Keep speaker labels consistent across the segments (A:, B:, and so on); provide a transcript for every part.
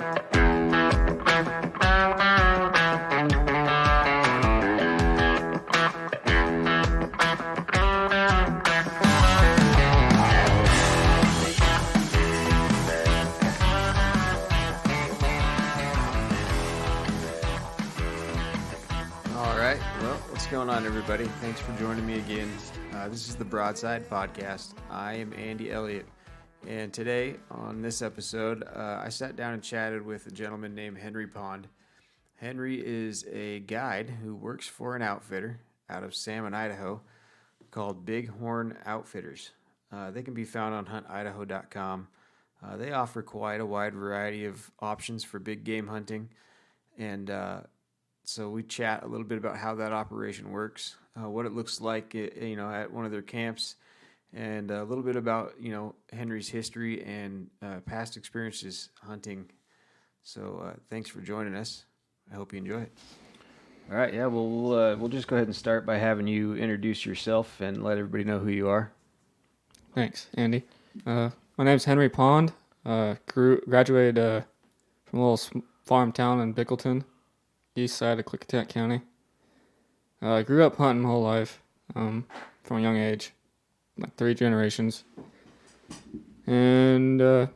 A: What's going on, everybody? Thanks for joining me again. This is the Broadside Podcast. I am Andy Elliott, and today on this episode, I sat down and chatted with a gentleman named Henry Pond. Henry is a guide who works for an outfitter out of Salmon, Idaho, called Bighorn Outfitters. They can be found on huntidaho.com. They offer quite a wide variety of options for big game hunting, and so we chat a little bit about how that operation works, what it looks like, at one of their camps, and a little bit about, Henry's history and past experiences hunting. So thanks for joining us. I hope you enjoy it. All right, yeah, well, we'll just go ahead and start by having you introduce yourself and let everybody know who you are.
B: Thanks, Andy. My name's Henry Pond. Graduated from a little farm town in Bickleton, east side of Klickitat County. I grew up hunting my whole life, from a young age, like 3 generations. And I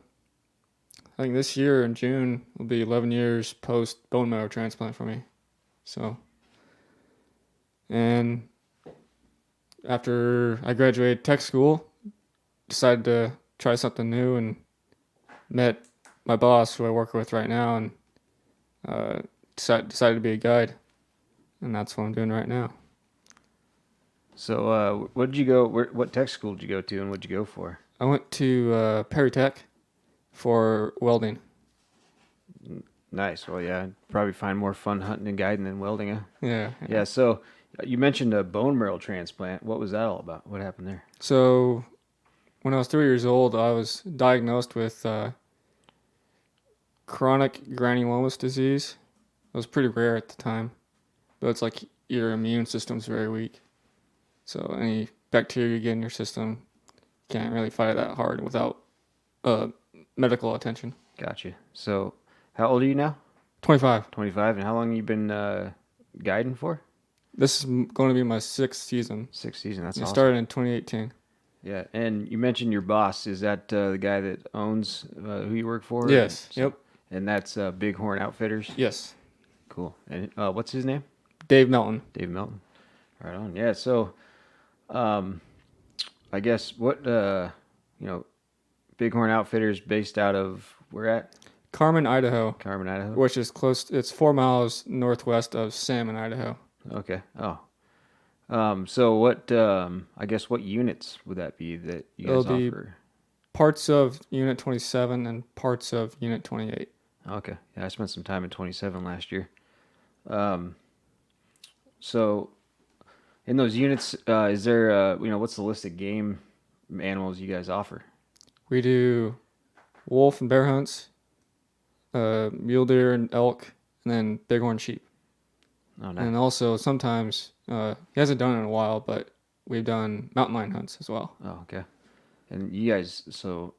B: think this year in June will be 11 years post bone marrow transplant for me. So, and after I graduated tech school, decided to try something new and met my boss, who I work with right now, and decided to be a guide, and that's what I'm doing right now.
A: So, what tech school did you go to, and what did you go for?
B: I went to Perry Tech for welding.
A: Nice. Well, yeah, I'd probably find more fun hunting and guiding than welding, huh?
B: Yeah.
A: So, you mentioned a bone marrow transplant. What was that all about? What happened there?
B: So, when I was 3 years old, I was diagnosed with chronic granulomatous disease. It was pretty rare at the time, but it's like your immune system's very weak. So any bacteria you get in your system can't really fight it that hard without medical attention.
A: Gotcha. So how old are you now?
B: 25.
A: 25. And how long have you been guiding for?
B: This is going to be my 6th season.
A: 6th season. That's awesome.
B: It started in 2018.
A: Yeah. And you mentioned your boss. Is that the guy that owns who you work for?
B: Yes. Yep.
A: And that's Bighorn Outfitters?
B: Yes.
A: Cool. And what's his name?
B: Dave Melton.
A: Dave Melton. Right on. Yeah. So, I guess what Bighorn Outfitters based out of where at?
B: Carmen, Idaho.
A: Carmen, Idaho.
B: Which is close. It's 4 miles northwest of Salmon, Idaho.
A: Okay. Oh. So what? I guess what units would that be that you guys offer?
B: It'll be parts of Unit 27 and parts of Unit 28.
A: Okay. Yeah, I spent some time in 27 last year. So in those units, is there, what's the list of game animals you guys offer?
B: We do wolf and bear hunts, mule deer and elk, and then bighorn sheep.
A: Oh, nice.
B: And also sometimes, he hasn't done it in a while, but we've done mountain lion hunts as well.
A: Oh, okay. And you guys, so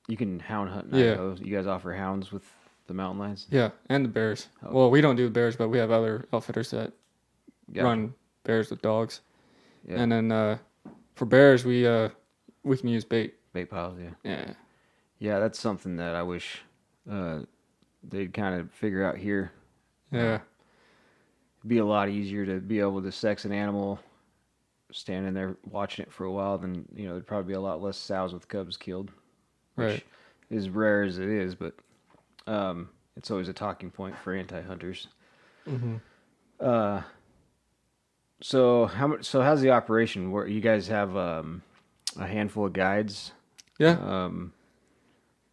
A: you can hound hunt in Idaho. You guys offer hounds with the mountain lions?
B: Yeah, and the bears.
A: Oh.
B: Well, we don't do the bears, but we have other outfitters that run bears with dogs. Yeah. And then for bears, we can use bait.
A: Bait piles, yeah.
B: Yeah.
A: Yeah, that's something that I wish they'd kind of figure out here.
B: Yeah.
A: It'd be a lot easier to be able to sex an animal standing there watching it for a while than, there'd probably be a lot less sows with cubs killed. Which
B: right.
A: is rare as it is, but it's always a talking point for anti-hunters.
B: Mm-hmm.
A: So how's the operation? Where you guys have a handful of guides?
B: Yeah.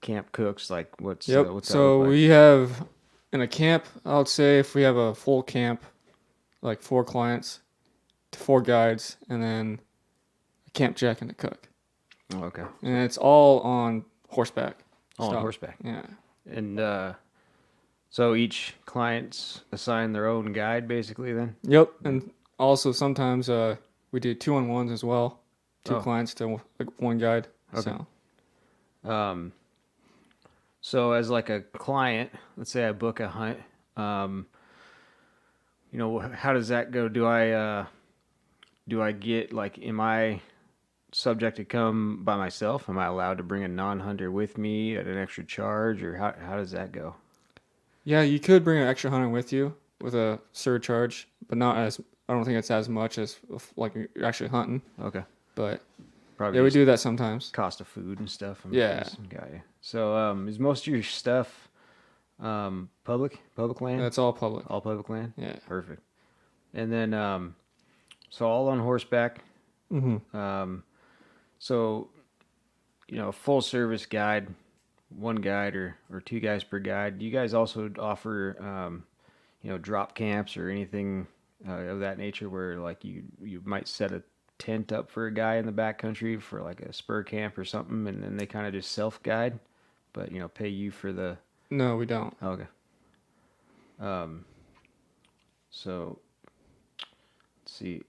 A: Camp cooks, like what's
B: yep.
A: What's that
B: so
A: look like?
B: We have in a camp. I would say if we have a full camp, like 4 clients, 4 guides, and then a camp jack and a cook.
A: Oh, okay.
B: And it's all on horseback.
A: All on horseback.
B: Yeah.
A: And so each client's assigned their own guide, basically. Then.
B: Yep. And also sometimes we do 2-on-1s as well. 2 clients to 1 guide.
A: Okay.
B: So.
A: So as like a client, let's say I book a hunt, um, how does that go? Do I get like, am I subject to come by myself? Am I allowed to bring a non-hunter with me at an extra charge, or how does that go?
B: Yeah, you could bring an extra hunter with you with a surcharge, but not as. I don't think it's as much as like you're actually hunting.
A: Okay,
B: But
A: probably
B: yeah, we
A: just
B: do that sometimes.
A: cost of food and stuff.
B: Yeah,
A: Got you. So is most of your stuff public land?
B: that's all public.
A: All public land?
B: Yeah.
A: Perfect. And then so all on horseback.
B: Mm-hmm.
A: So a full service guide, one guide or two guys per guide. Do you guys also offer drop camps or anything of that nature, where like you might set a tent up for a guy in the backcountry for like a spur camp or something, and then they kind of just self guide, but pay you for the.
B: No, we don't.
A: Okay. So let's see.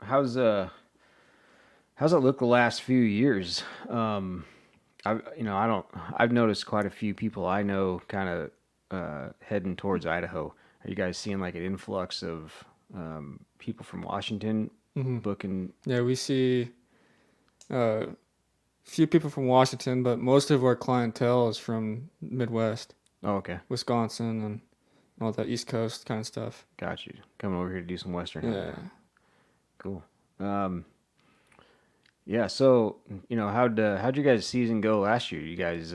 A: How's how's it look the last few years? I've noticed quite a few people I know kind of heading towards Idaho. Are you guys seeing like an influx of people from Washington
B: Mm-hmm.
A: booking?
B: Yeah, we see a few people from Washington, but most of our clientele is from Midwest,
A: Oh, okay.
B: Wisconsin, and all that East Coast kind of stuff.
A: Got you. Coming over here to do some Western hunting.
B: Yeah.
A: Cool. Yeah. So how'd you guys' season go last year? You guys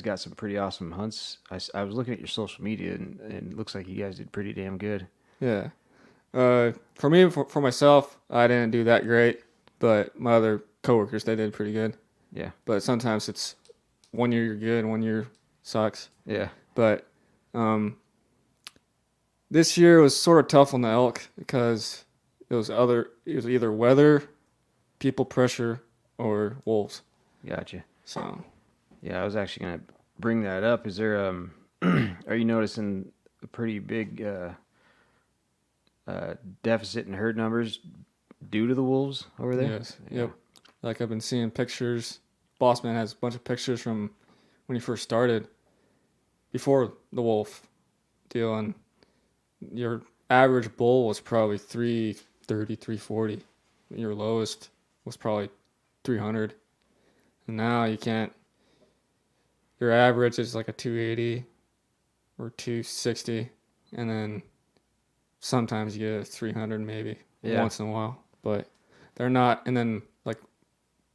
A: got some pretty awesome hunts. I was looking at your social media, and it looks like you guys did pretty damn good.
B: Yeah. For me, for myself, I didn't do that great, but my other coworkers, they did pretty good.
A: Yeah.
B: But sometimes it's 1 year you're good, 1 year sucks.
A: Yeah.
B: But this year was sort of tough on the elk because it was either weather, people pressure, or wolves.
A: Gotcha.
B: So
A: Yeah, I was actually gonna bring that up. Is there are you noticing a pretty big deficit in herd numbers due to the wolves over there?
B: yes,
A: Yeah.
B: yep. Like I've been seeing pictures. Bossman has a bunch of pictures from when he first started, before the wolf deal, and your average bull was probably 330, 340. Your lowest was probably 300. And now you can't. Your average is like a 280 or 260, and then sometimes you get a 300 maybe once in a while. But they're not. And then like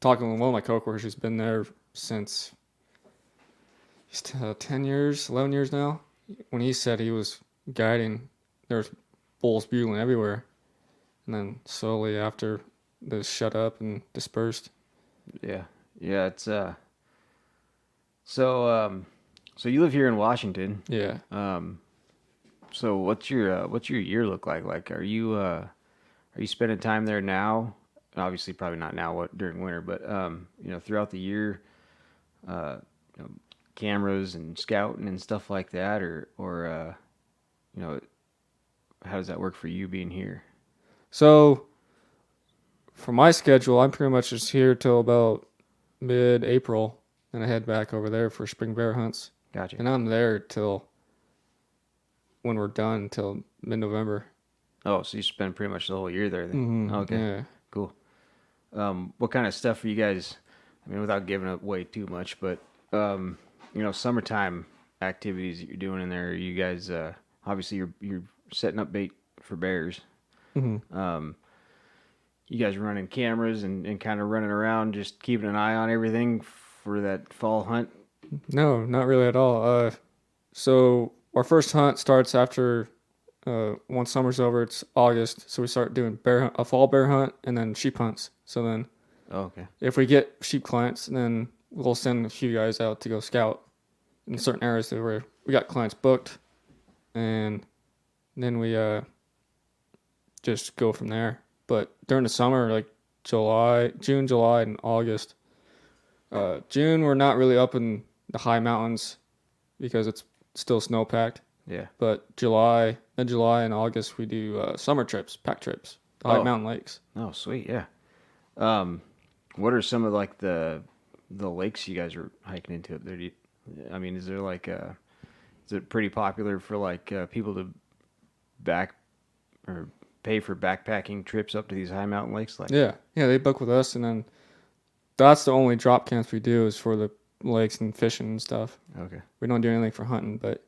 B: talking with one of my coworkers who's been there since 10 years, 11 years now. When he said he was guiding, there's bulls bugling everywhere. And then slowly after, they shut up and dispersed.
A: Yeah. Yeah, it's so you live here in Washington.
B: Yeah.
A: So what's your year look like? Like are you spending time there now? Obviously probably not now during winter, but throughout the year, cameras and scouting and stuff like that, or how does that work for you being here?
B: So for my schedule, I'm pretty much just here till about mid-April, and I head back over there for spring bear hunts.
A: Gotcha.
B: And I'm there till when we're done till mid-November.
A: Oh, so you spend pretty much the whole year there then?
B: Mm-hmm.
A: Okay.
B: Yeah.
A: Cool. What kind of stuff are you guys, I mean, without giving away too much, but, summertime activities that you're doing in there, you guys, obviously you're setting up bait for bears.
B: Mm-hmm.
A: You guys running cameras and kind of running around, just keeping an eye on everything for that fall hunt?
B: No, not really at all. So our first hunt starts after once summer's over. It's August, so we start doing a fall bear hunt, and then sheep hunts. So then,
A: Okay.
B: if we get sheep clients, then we'll send a few guys out to go scout in certain areas where we got clients booked, and then we just go from there. But during the summer, like June, July, and August. June, we're not really up in the high mountains because it's still snow packed.
A: Yeah.
B: But July and August, we do summer trips, pack trips, to high mountain lakes.
A: Oh, sweet. Yeah. What are some of like the the lakes you guys are hiking into up there? I mean, is there like is it pretty popular for like people to back or pay for backpacking trips up to these high mountain lakes? Like,
B: Yeah, they book with us, and then that's the only drop camps we do is for the lakes and fishing and stuff.
A: okay,
B: We don't do anything for hunting, but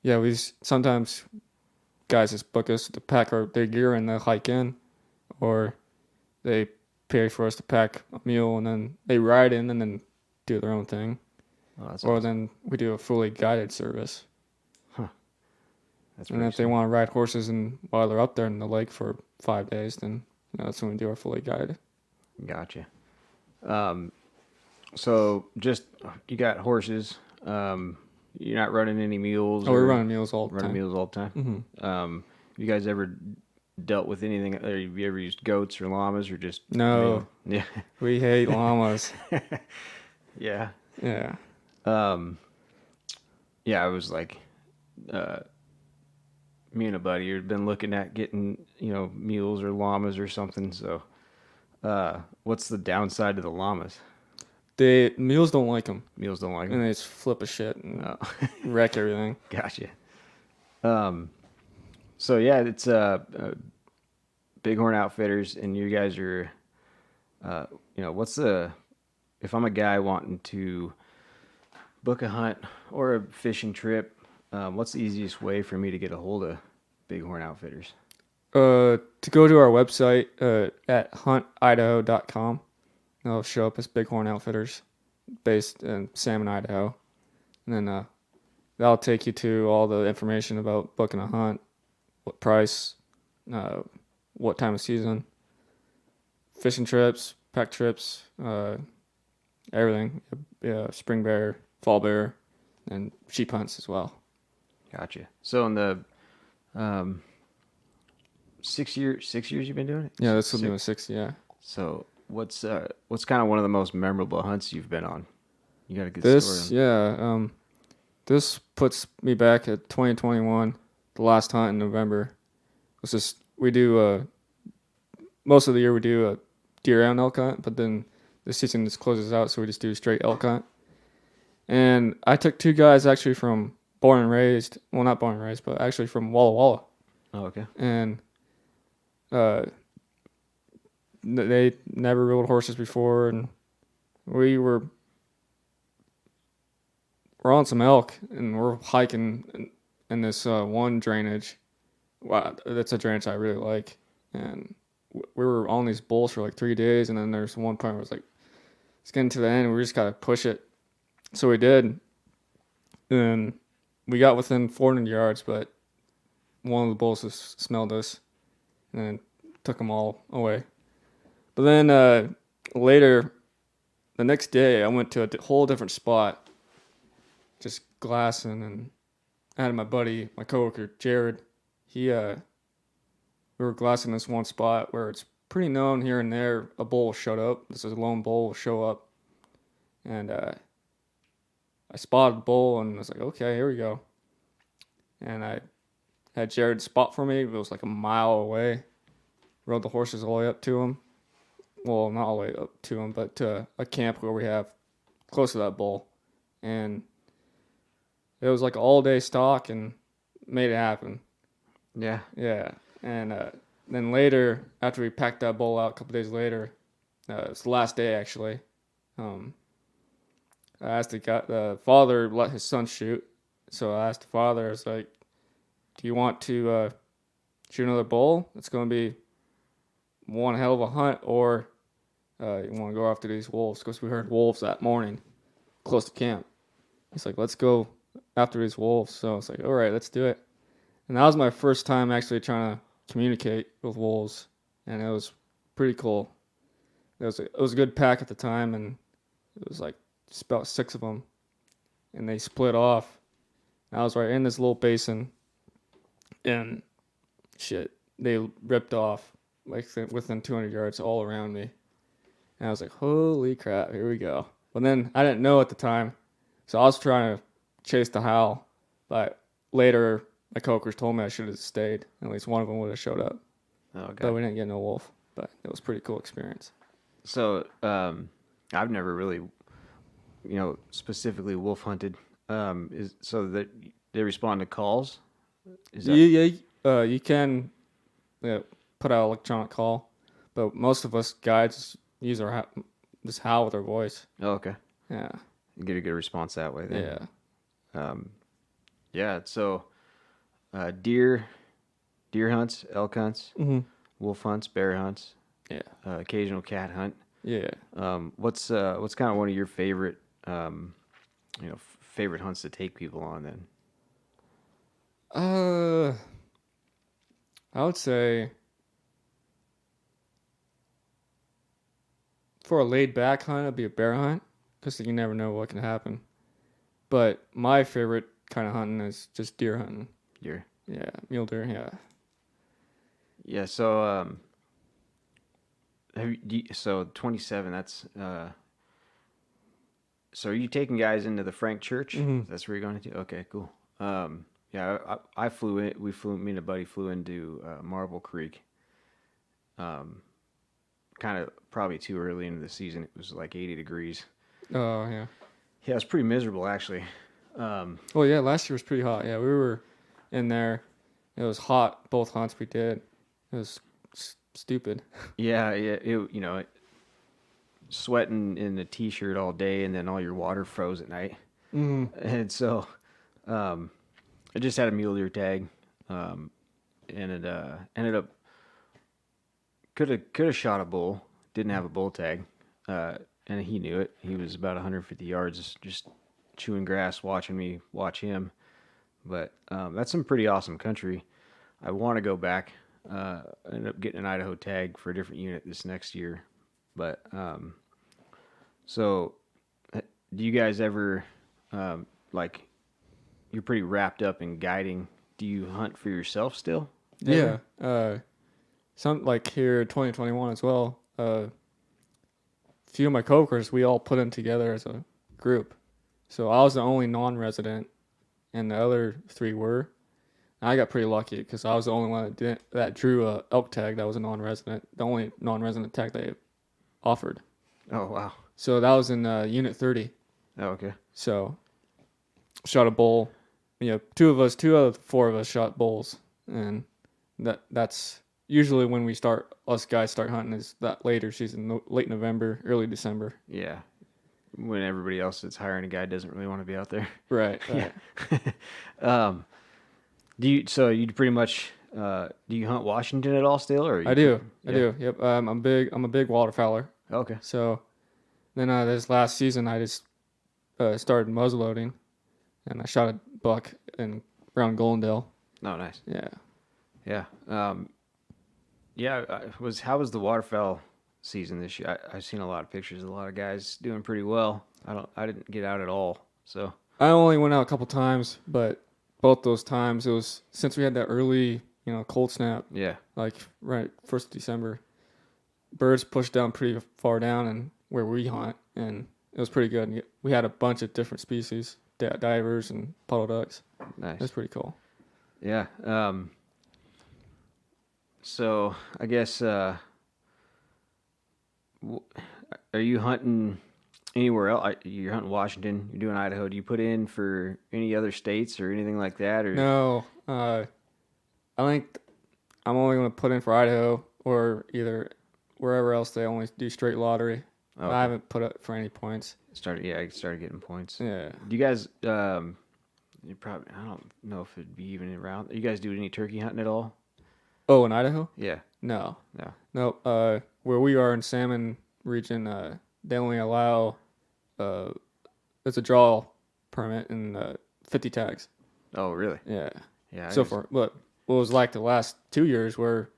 B: yeah, sometimes guys just book us to pack their gear and they'll hike in, or they pay for us to pack a mule and then they ride in and then do their own thing.
A: oh, that's
B: Or
A: awesome.
B: then we do a fully guided service.
A: That's
B: And
A: pretty
B: if they
A: sweet.
B: want to ride horses and while they're up there in the lake for 5 days, then that's when we do our fully guided.
A: Gotcha. So just you got horses. You're not running any mules.
B: Oh, we're running mules all the
A: running
B: time.
A: mules all the time.
B: Mm-hmm.
A: You guys ever dealt with anything? Or have you ever used goats or llamas or just
B: No,
A: Yeah,
B: we hate llamas.
A: yeah,
B: Yeah.
A: yeah. I was like, me and a buddy had been looking at getting mules or llamas or something. So, what's the downside to the llamas?
B: Mules don't like them,
A: Mules don't like
B: and
A: them.
B: they just flip a shit and
A: Oh.
B: wreck everything.
A: Gotcha. So yeah, it's Bighorn Outfitters, and you guys are, what's the if I'm a guy wanting to book a hunt or a fishing trip, what's the easiest way for me to get a hold of Bighorn Outfitters?
B: To go to our website at huntidaho.com, it'll show up as Bighorn Outfitters, based in Salmon, Idaho, and then that'll take you to all the information about booking a hunt, what price, what time of season, fishing trips, pack trips, everything. Spring bear, fall bear, and sheep hunts as well.
A: Gotcha. So in the 6 years you've been doing it?
B: Yeah, this will be my 6th. Yeah.
A: So what's kind of one of the most memorable hunts you've been on? You got a good story on
B: This puts me back at 2021, the last hunt in November. It's just we do most of the year we do a deer and elk hunt, but then the season just closes out, so we just do straight elk hunt. And I took 2 guys actually from born and raised, well, not born and raised, but actually from Walla Walla,
A: Oh, okay.
B: and they never rode horses before, and we're on some elk, and we're hiking in this one drainage. Wow, that's a drainage I really like. And we were on these bulls for like 3 days, and then there's one point where it's like, it's getting to the end, and we just got to push it. So we did. And we got within 400 yards, but one of the bulls just smelled us and then took them all away. But then later, the next day, I went to a whole different spot, just glassing, and I had my buddy, my coworker, Jared. We were glassing this one spot where it's pretty known here and there a bull showed up. This is a lone bull will show up. And I spotted the bull and I was like, okay, here we go. And I had Jared spot for me. It was like a mile away. Rode the horses all the way up to him. Well, not all the way up to him, but to a camp where we have close to that bull. And it was like an all-day stalk and made it happen.
A: Yeah.
B: Yeah. And then later, after we packed that bull out a couple days later, it's the last day actually. I asked the father let his son shoot. So I asked the father, I was like, do you want to shoot another bull? It's going to be one hell of a hunt, or you want to go after these wolves? Because we heard wolves that morning close to camp. He's like, let's go after these wolves. So I was like, all right, let's do it. And that was my first time actually trying to communicate with wolves, and it was pretty cool. It was a good pack at the time, and it was like just about 6 of them, and they split off. And I was right in this little basin, and shit, they ripped off like within 200 yards all around me. And I was like, holy crap, here we go. But then I didn't know at the time, so I was trying to chase the howl, but later my coworkers told me I should have stayed. At least one of them would have showed up.
A: Oh, okay.
B: But we didn't get no wolf, but it was a pretty cool experience.
A: So, I've never really specifically wolf hunted, is so that they respond to calls. Is that
B: You can put out electronic call, but most of us guides use our just howl with our voice.
A: Oh, okay.
B: Yeah.
A: You get a good response that way then.
B: Yeah.
A: Yeah. So, deer hunts, elk hunts,
B: Mm-hmm.
A: wolf hunts, bear hunts,
B: Yeah.
A: occasional cat hunt.
B: Yeah.
A: What's kind of one of your favorite favorite hunts to take people on then?
B: I would say for a laid back hunt, it'd be a bear hunt because you never know what can happen. But my favorite kind of hunting is just deer hunting.
A: Deer.
B: Yeah, mule deer. Yeah.
A: Yeah. So so 27. That's So are you taking guys into the Frank Church?
B: Mm-hmm.
A: That's where you're going to? Okay, cool. Yeah, I flew in. Me and a buddy flew into Marble Creek. Kind of probably too early into the season. It was like 80 degrees.
B: Oh yeah.
A: Yeah, it was pretty miserable actually.
B: Well, yeah, last year was pretty hot. Yeah, we were in there. It was hot both hunts we did. It was stupid.
A: Yeah, sweating in a t-shirt all day, and then all your water froze at night.
B: Mm-hmm.
A: And so, I just had a mule deer tag, and it ended up could have shot a bull. Didn't have a bull tag, and he knew it. He was about 150 yards, just chewing grass, watching me watch him. But that's some pretty awesome country. I want to go back. Ended up getting an Idaho tag for a different unit this next year. But so do you guys ever like you're pretty wrapped up in guiding? Do you hunt for yourself still?
B: Ever? Yeah. Some like here 2021 as well. A few of my coworkers, we all put in together as a group. So I was the only non-resident, and the other three were. I got pretty lucky because I was the only one that drew a elk tag that was a non-resident. The only non-resident tag they offered.
A: Oh wow.
B: So that was in Unit 30.
A: Oh okay.
B: So shot a bull. Two out of the four of us shot bulls, and that's usually when us guys start hunting is that later season, late November, early December.
A: Yeah. When everybody else that's hiring a guy doesn't really want to be out there.
B: Right.
A: Yeah. Do you pretty much do you hunt Washington at all still, or
B: I do. Yep. I'm a big waterfowler.
A: Okay.
B: So then this last season I just started muzzleloading, and I shot a buck around Goldendale.
A: Oh, nice.
B: Yeah.
A: Yeah. How was the waterfowl season this year? I've seen a lot of pictures of a lot of guys doing pretty well. I didn't get out at all. So
B: I only went out a couple times, but both those times it was since we had that early, cold snap.
A: Yeah.
B: Like right 1st of December. Birds pushed down pretty far down and where we hunt, and it was pretty good. We had a bunch of different species, divers and puddle ducks.
A: Nice.
B: That's pretty cool.
A: Yeah. So I guess are you hunting anywhere else? You're hunting Washington. You're doing Idaho. Do you put in for any other states or anything like that? Or
B: no, I think I'm only going to put in for Idaho or either wherever else they only do straight lottery.
A: Okay.
B: I haven't put up for any points.
A: I started getting points.
B: Yeah.
A: Do you guys? You probably. I don't know if it'd be even around. You guys do any turkey hunting at all?
B: Oh, in Idaho?
A: Yeah.
B: No.
A: No.
B: No. Where we are in Salmon region, they only allow it's a draw permit and 50 tags.
A: Oh, really?
B: Yeah.
A: Yeah.
B: So far, but what was like the last 2 years where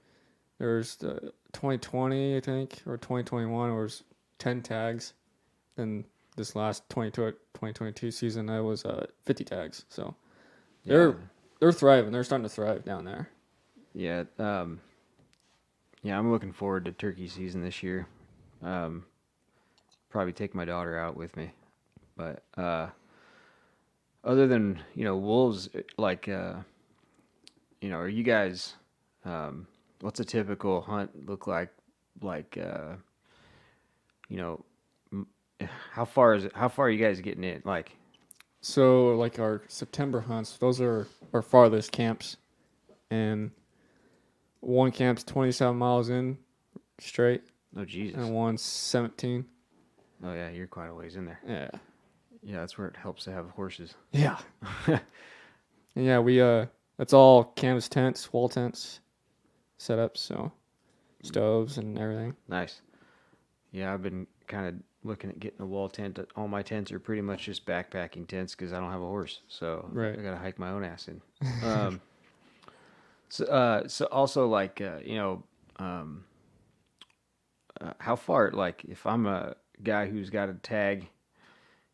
B: there's 2020, I think, or 2021, where was 10 tags. Then this last 2022 season, that was 50 tags. So they're thriving. They're starting to thrive down there.
A: Yeah. Yeah, I'm looking forward to turkey season this year. Probably take my daughter out with me. But other than, wolves, like, are you guys, what's a typical hunt look like, How far is it? How far are you guys getting in? Like,
B: So like our September hunts, those are our farthest camps, and one camp's 27 miles in straight,
A: oh Jesus.
B: and one's 17.
A: Oh yeah, you're quite a ways in there.
B: Yeah.
A: Yeah, that's where it helps to have horses.
B: Yeah. And yeah, we it's all canvas tents, wall tents, set up, so stoves and everything.
A: Nice. Yeah, I've been kind of looking at getting a wall tent. All my tents are pretty much just backpacking tents because I don't have a horse, so
B: Right.
A: I gotta hike my own ass in. So also like how far? Like, if I'm a guy who's got a tag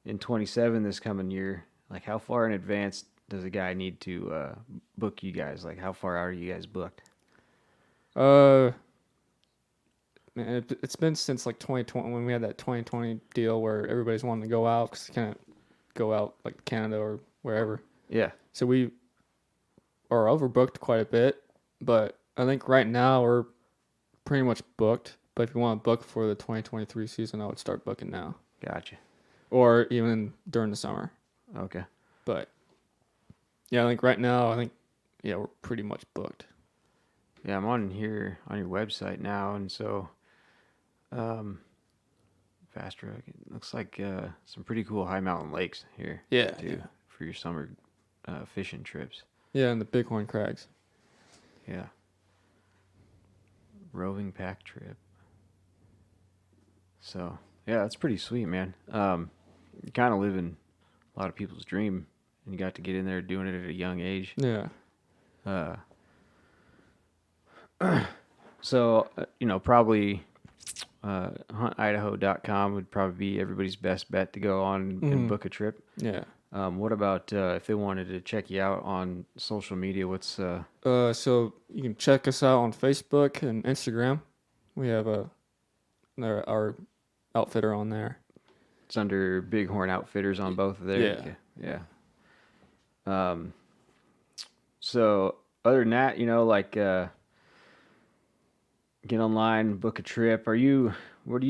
A: in 27 this coming year, like how far in advance does a guy need to book you guys? Like, how far out are you guys booked?
B: Man, it's been since like 2020 when we had that 2020 deal where everybody's wanting to go out because they can't go out like Canada or wherever.
A: Yeah.
B: So we are overbooked quite a bit, but I think right now we're pretty much booked. But if you want to book for the 2023 season, I would start booking now.
A: Gotcha.
B: Or even during the summer.
A: Okay.
B: But yeah, I think right now, we're pretty much booked.
A: Yeah, I'm on here on your website now, and so Fast Rock. It looks like some pretty cool high mountain lakes here.
B: Yeah,
A: too, for your summer fishing trips.
B: Yeah, and the Bighorn Crags.
A: Yeah. Roving pack trip. So yeah, that's pretty sweet, man. You kind of living a lot of people's dream, and you got to get in there doing it at a young age.
B: Yeah.
A: So probably huntidaho.com would probably be everybody's best bet to go on and book a trip.
B: Yeah.
A: What about if they wanted to check you out on social media? What's
B: so you can check us out on Facebook and Instagram. We have our outfitter on there.
A: It's under Bighorn Outfitters on both of there. Yeah. So other than that, like get online, book a trip. What are you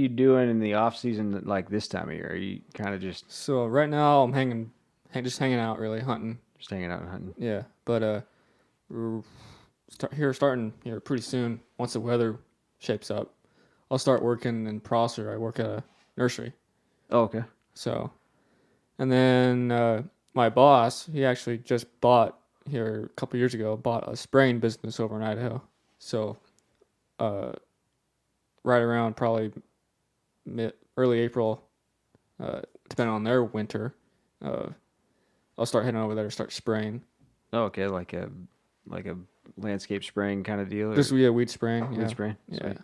A: doing in the off season like this time of year? Are you kind of just
B: So right now I'm just hanging out, really hunting.
A: just hanging out and hunting?
B: Yeah, but we're starting here pretty soon. Once the weather shapes up, I'll start working in Prosser. I work at a nursery.
A: Oh, okay.
B: So, and then my boss, he actually just bought here a couple years ago, bought a spraying business over in Idaho. So, right around probably early April, depending on their winter, I'll start heading over there to start spraying.
A: Oh, okay, like a landscape spraying kind of deal.
B: Just weed spraying.
A: Weed spraying.
B: Yeah.
A: Sweet.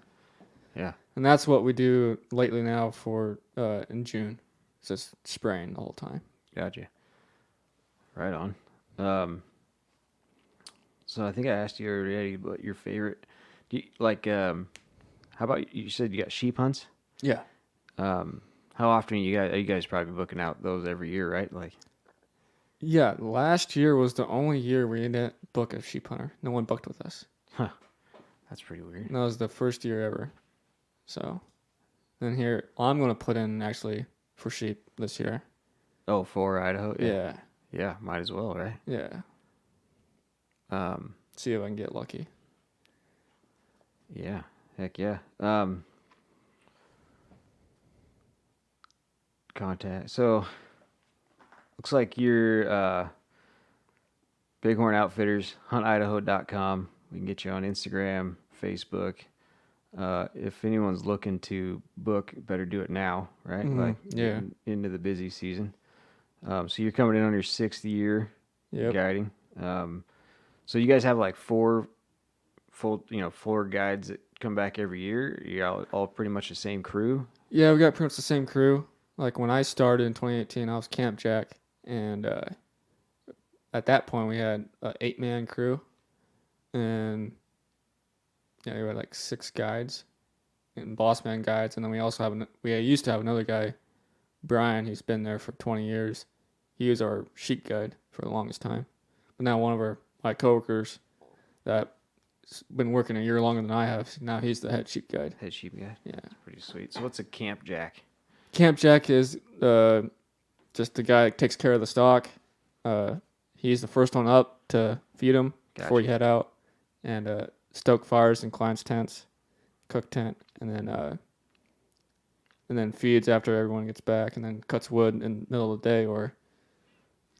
A: Yeah.
B: And that's what we do lately now for in June. It's just spraying the whole time.
A: Gotcha. Right on. So I think I asked you already, but your favorite, do you, like, how about you said you got sheep hunts?
B: Yeah.
A: How often are you guys probably booking out those every year, right? Like,
B: yeah, last year was the only year we didn't book a sheep hunter. No one booked with us.
A: huh? That's pretty weird.
B: And that was the first year ever. So, then here I'm gonna put in actually for sheep this year.
A: Oh, for Idaho.
B: Yeah.
A: Yeah, might as well, right?
B: Yeah. See if I can get lucky.
A: Yeah. Heck yeah. Contact. So looks like you're Bighorn Outfitters, huntidaho.com. We can get you on Instagram, Facebook. If anyone's looking to book, better do it now, right?
B: Mm-hmm.
A: Like into the busy season. So you're coming in on your 6th year guiding. So you guys have like 4 guides that come back every year. You all pretty much the same crew.
B: Yeah, we got pretty much the same crew. Like when I started in 2018, I was Camp Jack, and at that point we had an 8-man crew, and we had like 6 guides and boss man guides, and then we also we used to have another guy, Brian. He's been there for 20 years. He was our sheep guide for the longest time, but now one of my coworkers that's been working a year longer than I have, now he's the head sheep guide.
A: Head sheep guide.
B: Yeah,
A: That's pretty sweet. So what's a Camp Jack?
B: Camp Jack is just the guy that takes care of the stock. He's the first one up to feed them before you head out, and stoke fires and climbs tents, cook tent, and then feeds after everyone gets back, and then cuts wood in the middle of the day, or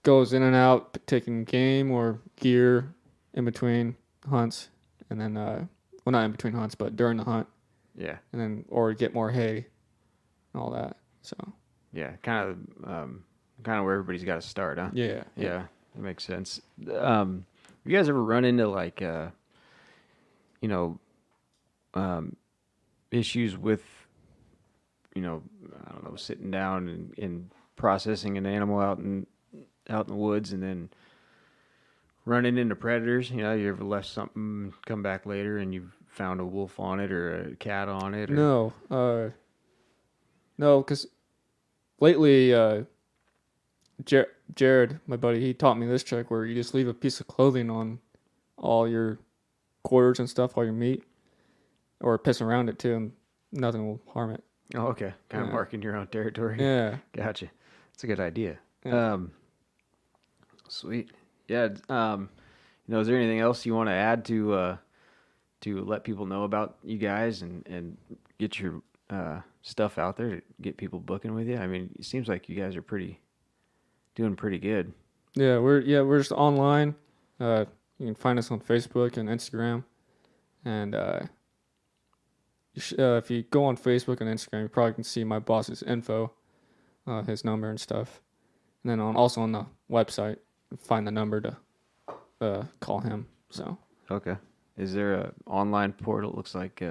B: goes in and out taking game or gear in between hunts, and then well, not in between hunts, but during the hunt.
A: Yeah.
B: And then or get more hay and all that. So
A: yeah, kind of where everybody's got to start, huh?
B: yeah,
A: that makes sense. You guys ever run into like issues with I don't know, sitting down and processing an animal out in the woods, and then running into predators? You ever left something, come back later, and you've found a wolf on it or a cat on it? Or...
B: No, because lately, Jared, my buddy, he taught me this trick where you just leave a piece of clothing on all your quarters and stuff, all your meat, or piss around it too, and nothing will harm it.
A: Oh, okay. Kind of marking your own territory.
B: Yeah.
A: Gotcha. That's a good idea.
B: Yeah.
A: Sweet. Yeah. Is there anything else you want to add to let people know about you guys and get your stuff out there to get people booking with you? I mean, it seems like you guys are doing pretty good.
B: Yeah, we're just online. You can find us on Facebook and Instagram, and if you go on Facebook and Instagram, you probably can see my boss's info, his number and stuff, and then also on the website, find the number to call him. So
A: okay, is there a online portal? It looks like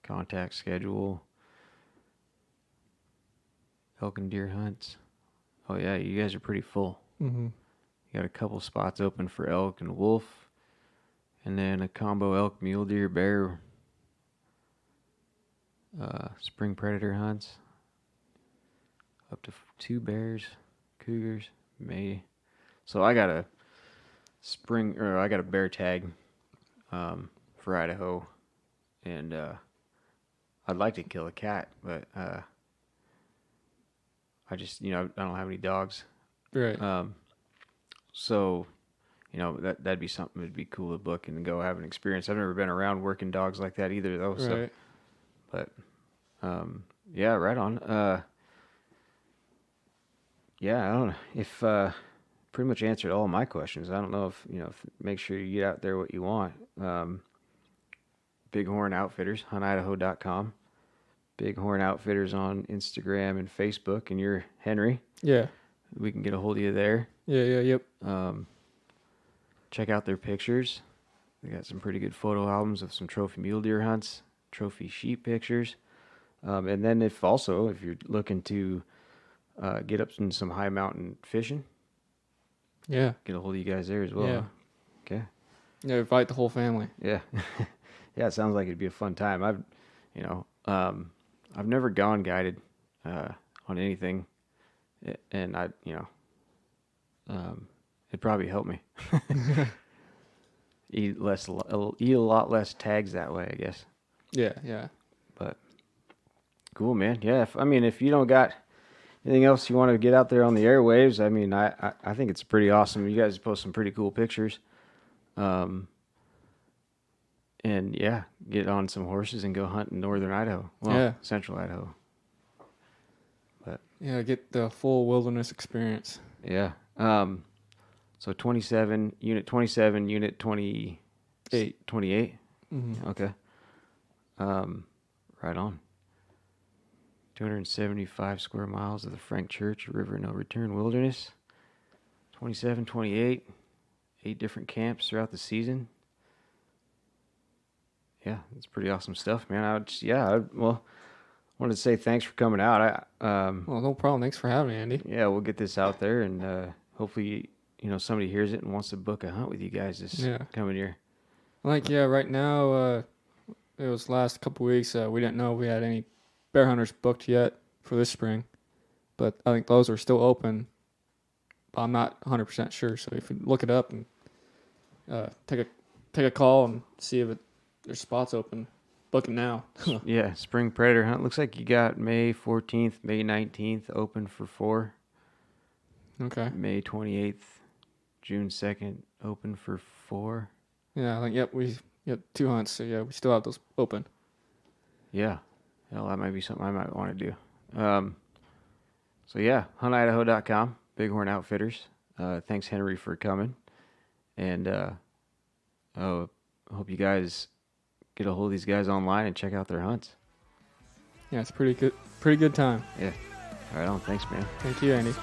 A: contact schedule, elk and deer hunts. Oh yeah, you guys are pretty full.
B: Mm-hmm.
A: You got a couple spots open for elk and wolf, and then a combo elk, mule deer, bear, spring predator hunts. Up to 2 bears, cougars, maybe. So I got a bear tag for Idaho, and I'd like to kill a cat, but I just I don't have any dogs.
B: Right.
A: So that'd be something that'd be cool to book and go have an experience. I've never been around working dogs like that either, though. So,
B: right.
A: But yeah, right on. Yeah, I don't know if pretty much answered all of my questions. I don't know if make sure you get out there what you want. Bighorn Outfitters, huntidaho.com. Bighorn Outfitters on Instagram and Facebook, and you're Henry.
B: Yeah.
A: We can get a hold of you there.
B: Yep.
A: Check out their pictures. They got some pretty good photo albums of some trophy mule deer hunts, trophy sheep pictures. And then if you're looking to get up in some high mountain fishing,
B: yeah,
A: get a hold of you guys there as well.
B: Yeah.
A: Huh? Okay.
B: Yeah, invite the whole family.
A: Yeah. Yeah, it sounds like it'd be a fun time. I've never gone guided on anything, and it'd probably help me eat a lot less tags that way, I guess.
B: Yeah.
A: But cool, man. Yeah, if you don't got anything else you want to get out there on the airwaves, I think it's pretty awesome. You guys post some pretty cool pictures. And yeah, get on some horses and go hunt in northern Idaho. Well,
B: yeah.
A: Central Idaho. But
B: yeah, get the full wilderness experience.
A: Yeah. So 27, unit 28. 28?
B: Mm-hmm.
A: Okay. Right on. 275 square miles of the Frank Church River No Return Wilderness. 27, 28. 8 different camps throughout the season. Yeah, it's pretty awesome stuff, man. I wanted to say thanks for coming out.
B: Well, no problem. Thanks for having me, Andy.
A: Yeah, we'll get this out there, and hopefully, somebody hears it and wants to book a hunt with you guys this coming year.
B: Right now, it was last couple weeks. We didn't know if we had any bear hunters booked yet for this spring, but I think those are still open. But I'm not 100% sure. So if you look it up and take a call and see if there's spots open. book them now.
A: Yeah, spring predator hunt. Looks like you got May 14th, May 19th open for fore.
B: Okay.
A: May 28th, June 2nd open for fore.
B: Yeah, we got 2 hunts, so yeah, we still have those open.
A: Yeah. Hell, that might be something I might want to do. So yeah, huntidaho.com, Bighorn Outfitters. Thanks, Henry, for coming. And I hope you guys get a hold of these guys online and check out their hunts.
B: Yeah, it's pretty good time.
A: Yeah. All right on. Thanks, man.
B: Thank you, Andy.